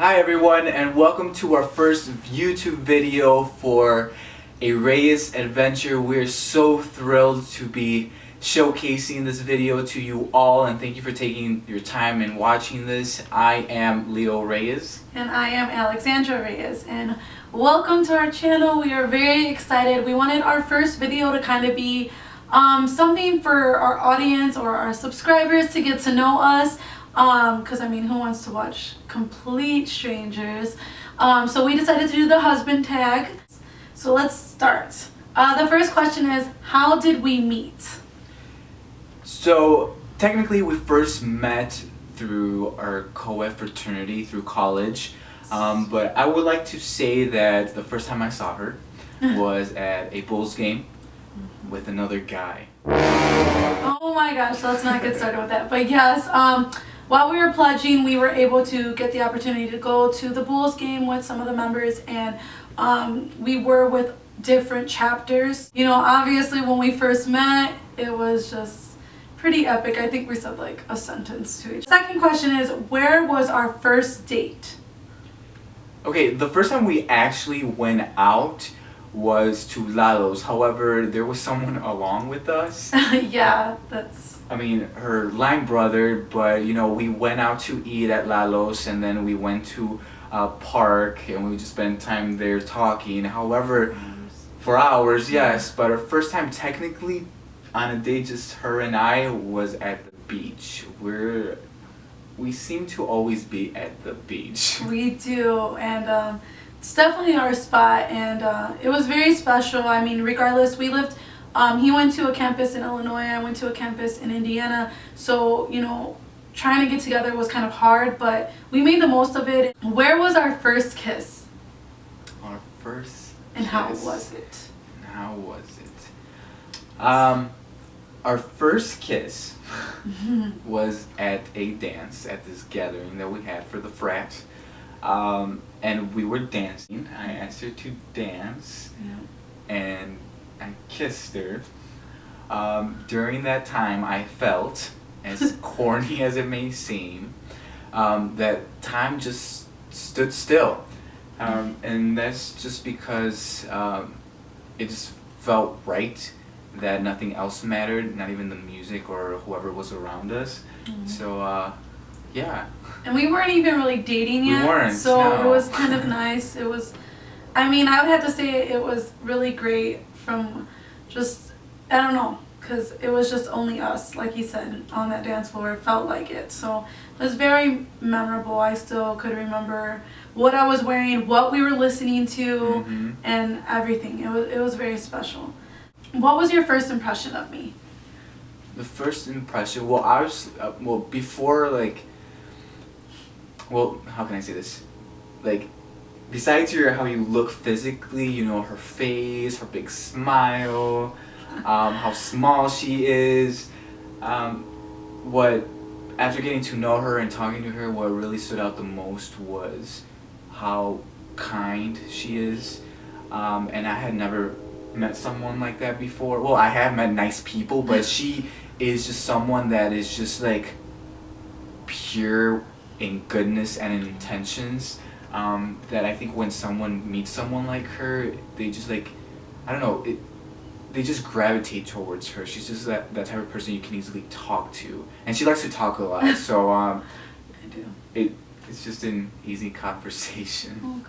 Hi everyone, and welcome to our first YouTube video for a Reyes adventure. We're so thrilled to be showcasing this video to you all, and thank you for taking your time and watching this. I am Leo Reyes. And I am Alexandra Reyes, and welcome to our channel. We are very excited. We wanted our first video to kind of be something for our audience or our subscribers to get to know us. Because I mean, who wants to watch complete strangers? So we decided to do the husband tag. So let's start. The first question is, how did we meet? So technically we first met through our co-ed fraternity through college, but I would like to say that the first time I saw her was at a Bulls game with another guy. Oh my gosh, let's not get started with that. But yes, while we were pledging, we were able to get the opportunity to go to the Bulls game with some of the members, and we were with different chapters. You know, obviously when we first met, it was just pretty epic. I think we said like a sentence to each. Second question is, where was our first date? Okay, the first time we actually went out was to Lalo's. However, there was someone along with us. Yeah, that's... I mean, her line brother, but you know, we went out to eat at Lalo's, and then we went to a park, and we just spent time there talking. However, for hours, yes, but our first time technically on a date, just her and I, was at the beach. We seem to always be at the beach. We do, and it's definitely our spot, and it was very special. I mean, regardless, we lived... he went to a campus in Illinois, I went to a campus in Indiana, so, you know, trying to get together was kind of hard, but we made the most of it. Where was our first kiss? Our first And kiss. how was it? How was it? Our first kiss was at a dance, at this gathering that we had for the frat. And we were dancing. I asked her to dance, and I kissed her. During that time, I felt, as corny as it may seem, that time just stood still. And that's just because it just felt right that nothing else mattered, not even the music or whoever was around us. So, yeah. And we weren't even really dating yet. We weren't, so no. It was kind of nice. It was, I mean, I would have to say it was really great from just, I don't know, because it was just only us, like you said, on that dance floor. It felt like it. So it was very memorable. I still could remember what I was wearing, what we were listening to, and everything. It was very special. What was your first impression of me? The first impression, well, I was, before, like, well, how can I say this? Like, besides how you look physically, you know, her face, her big smile, how small she is, after getting to know her and talking to her, what really stood out the most was how kind she is. And I had never met someone like that before. Well, I have met nice people, but she is just someone that is just like pure in goodness and in intentions. That I think when someone meets someone like her, they just like, I don't know, they just gravitate towards her. She's just that type of person you can easily talk to, and she likes to talk a lot. So I do. It's just an easy conversation.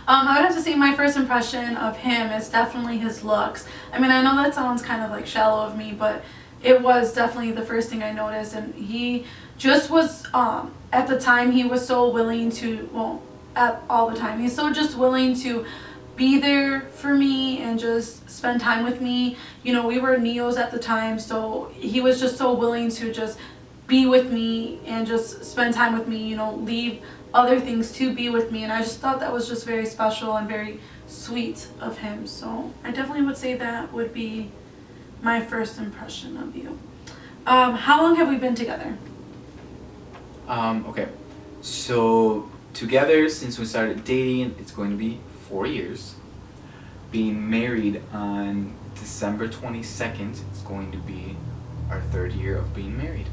I would have to say my first impression of him is definitely his looks. I mean, I know that sounds kind of like shallow of me, but it was definitely the first thing I noticed, and he just was, at the time, he was so willing to, well, all the time, he's so just willing to be there for me and just spend time with me. You know, we were neos at the time, so he was just so willing to just be with me and just spend time with me, you know, leave other things to be with me, and I just thought that was just very special and very sweet of him. So I definitely would say that would be my first impression of you. How long have we been together? Okay, so together since we started dating, it's going to be 4 years. Being married on December 22nd, it's going to be our 3rd year of being married.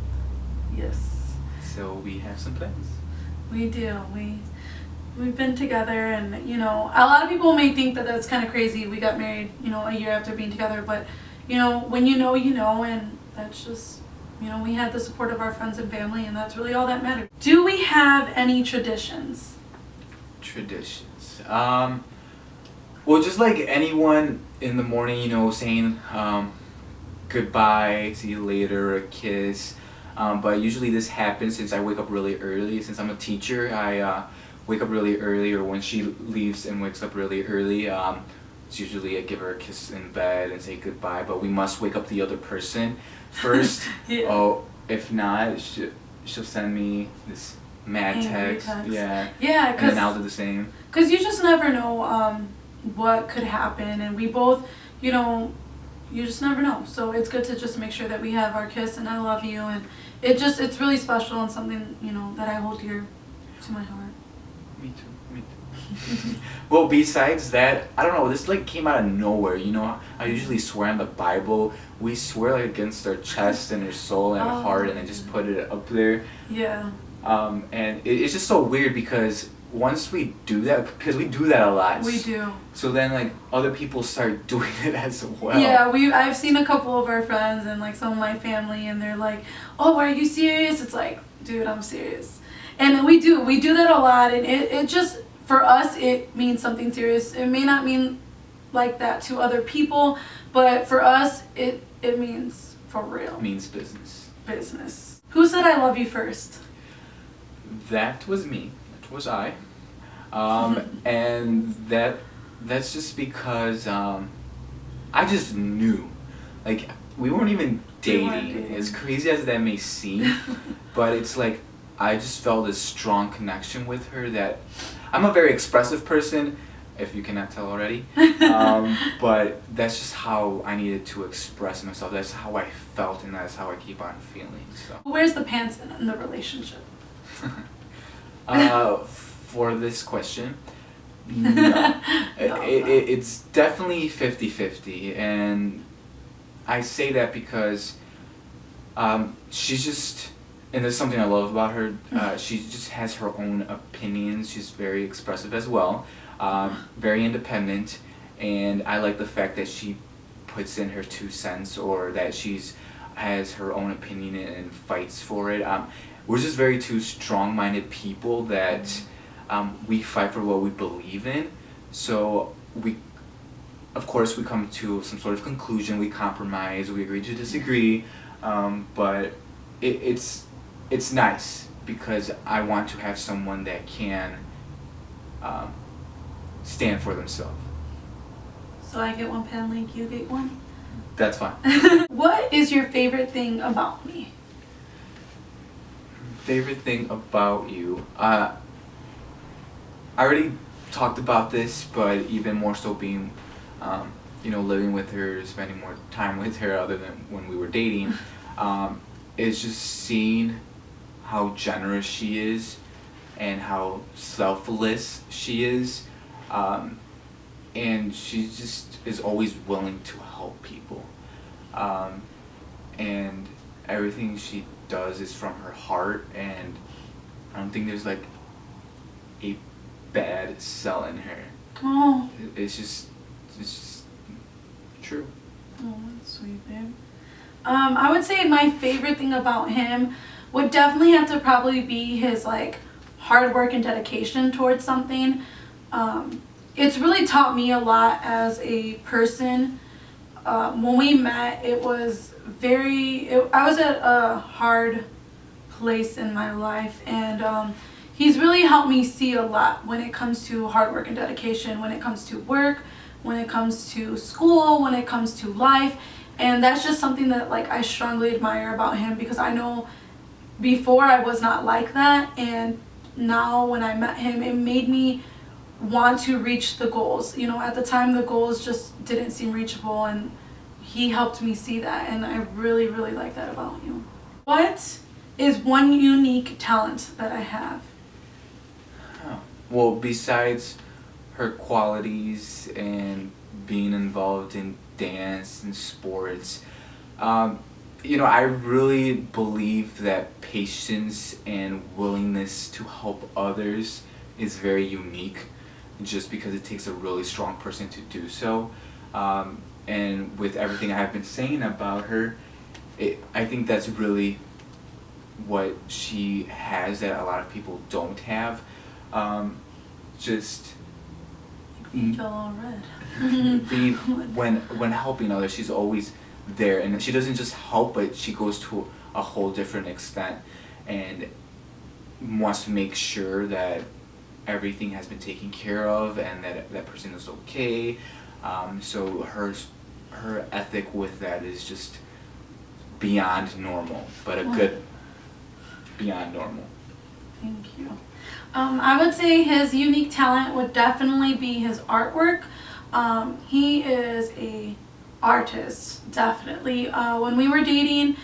Yes. So we have some plans. We do. We've been together, and a lot of people may think that that's kind of crazy. We got married, a year after being together, but when you know, and that's just, we had the support of our friends and family, and that's really all that matters. Do we have any traditions? Traditions. Well, just like anyone in the morning, saying goodbye, see you later, a kiss. But usually this happens since I wake up really early. Since I'm a teacher, I wake up really early, or when she leaves and wakes up really early, it's usually I give her a kiss in bed and say goodbye. But we must wake up the other person first. Yeah. Oh, if not, she'll send me this mad Angry text. Yeah. Yeah, And then I'll do the same. Because you just never know what could happen, and we both, you just never know. So it's good to just make sure that we have our kiss and I love you, and it's really special and something, that I hold dear to my heart. Me too. Well, besides that, I don't know, this came out of nowhere, I usually swear on the Bible. We swear against our chest and our soul and our heart, and then just put it up there. Yeah. And it's just so weird because once we do that, because we do that a lot. We do. So then other people start doing it as well. Yeah, I've seen a couple of our friends and some of my family, and they're like, "Oh, are you serious?" It's like, dude, I'm serious. And we do that a lot, and it just, for us, it means something serious. It may not mean like that to other people, but for us, it means for real. It means business. Business. Who said I love you first? That was me. That was I. And that's just because I just knew. We weren't even dating. As crazy as that may seem, but it's I just felt this strong connection with her that I'm a very expressive person, if you cannot tell already. But that's just how I needed to express myself. That's how I felt, and that's how I keep on feeling. So. Where's the pants in the relationship? For this question, no. It's definitely 50-50, and I say that because she's just, and there's something I love about her, she just has her own opinions. She's very expressive as well, very independent, and I like the fact that she puts in her 2 cents, or that has her own opinion and fights for it. We're just very 2 strong-minded people that we fight for what we believe in. So of course, we come to some sort of conclusion. We compromise. We agree to disagree. But it's nice because I want to have someone that can stand for themselves. So I get one pen link, you get one? That's fine. What is your favorite thing about me? Favorite thing about you? I already talked about this, but even more so being, living with her, spending more time with her other than when we were dating, is just seeing how generous she is and how selfless she is. And she just is always willing to help people. And everything she does is from her heart, and I don't think there's a bad cell in her. Oh. It's just true. Oh, that's sweet, babe. I would say my favorite thing about him would definitely have to probably be his hard work and dedication towards something. It's really taught me a lot as a person. When we met, I was at a hard place in my life, and he's really helped me see a lot when it comes to hard work and dedication, when it comes to work, when it comes to school, when it comes to life. And that's just something that I strongly admire about him, because I know before I was not like that, and now when I met him, it made me want to reach the goals. At the time the goals just didn't seem reachable, and he helped me see that, and I really, really like that about you. What is one unique talent that I have? Oh. Well, besides her qualities and being involved in dance and sports, I really believe that patience and willingness to help others is very unique, just because it takes a really strong person to do so. And with everything I have been saying about her, I think that's really what she has that a lot of people don't have. Just You feel all red. being when helping others, she's always there, and she doesn't just help, but she goes to a whole different extent and wants to make sure that everything has been taken care of and that that person is okay. So her ethic with that is just beyond normal, but a good beyond normal. Thank you. I would say his unique talent would definitely be his artwork. He is a artist, definitely. When we were dating,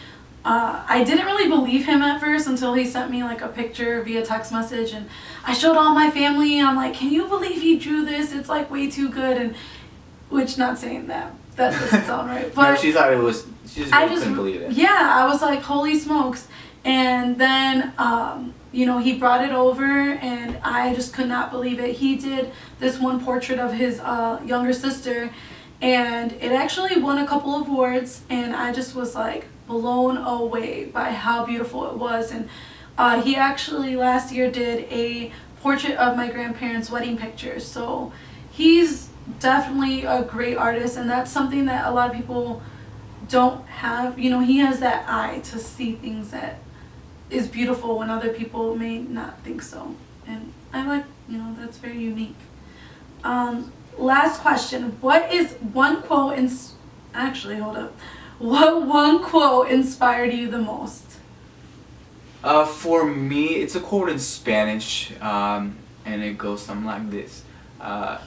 I didn't really believe him at first until he sent me like a picture via text message, and I showed all my family. I'm like, can you believe he drew this? It's like way too good. And which, not saying that doesn't sound right, but No, she thought it was. She just really couldn't believe it. Yeah, I was like, holy smokes. And then he brought it over, and I just could not believe it. He did this one portrait of his younger sister, and it actually won a couple of awards, and I just was like blown away by how beautiful it was. And he actually last year did a portrait of my grandparents' wedding pictures. So he's definitely a great artist, and that's something that a lot of people don't have. He has that eye to see things that is beautiful when other people may not think so, and I like, that's very unique. Last question: what one quote inspired you the most? For me, it's a quote in Spanish, and it goes something like this: "El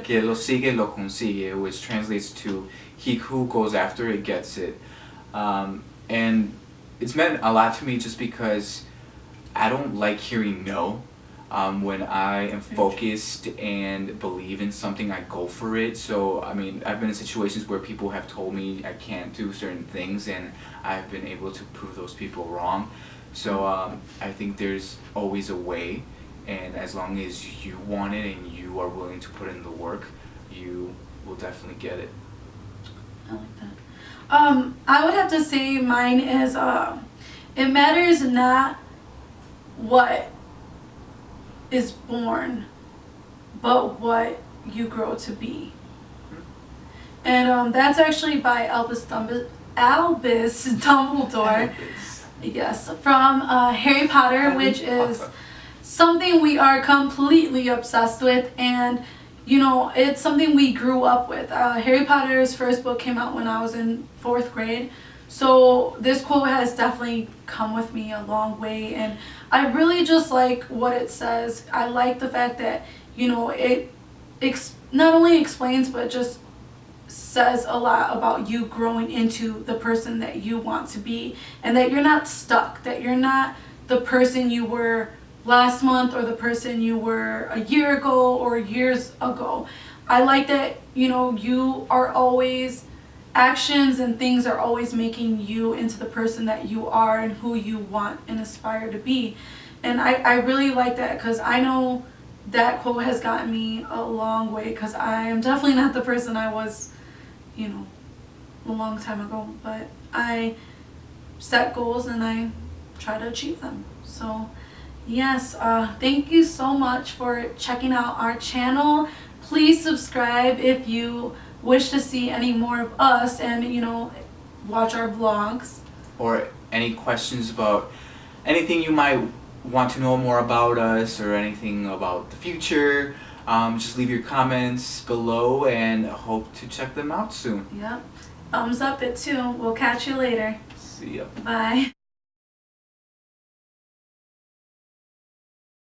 que lo sigue lo consigue," which translates to "He who goes after it gets it," and it's meant a lot to me just because I don't like hearing no. When I am focused and believe in something, I go for it. So, I mean, I've been in situations where people have told me I can't do certain things, and I've been able to prove those people wrong. So, I think there's always a way, and as long as you want it and you are willing to put in the work, you will definitely get it. I like that. I would have to say mine is, it matters not what is born, but what you grow to be. And that's actually by Albus Dumbledore. Yes, from Harry Potter, which is something we are completely obsessed with, and it's something we grew up with. Harry Potter's first book came out when I was in 4th grade. So this quote has definitely come with me a long way, and I really just like what it says. I like the fact that, it not only explains, but just says a lot about you growing into the person that you want to be, and that you're not stuck, that you're not the person you were last month or the person you were a year ago or years ago. I like that, you are always, actions and things are always making you into the person that you are and who you want and aspire to be. And I really like that, because I know that quote has gotten me a long way, because I am definitely not the person I was, a long time ago. But I set goals and I try to achieve them. So yes, thank you so much for checking out our channel. Please subscribe if you wish to see any more of us, and watch our vlogs. Or any questions about anything you might want to know more about us, or anything about the future, just leave your comments below, and hope to check them out soon. Yep. Thumbs up it too. We'll catch you later. See ya. Bye.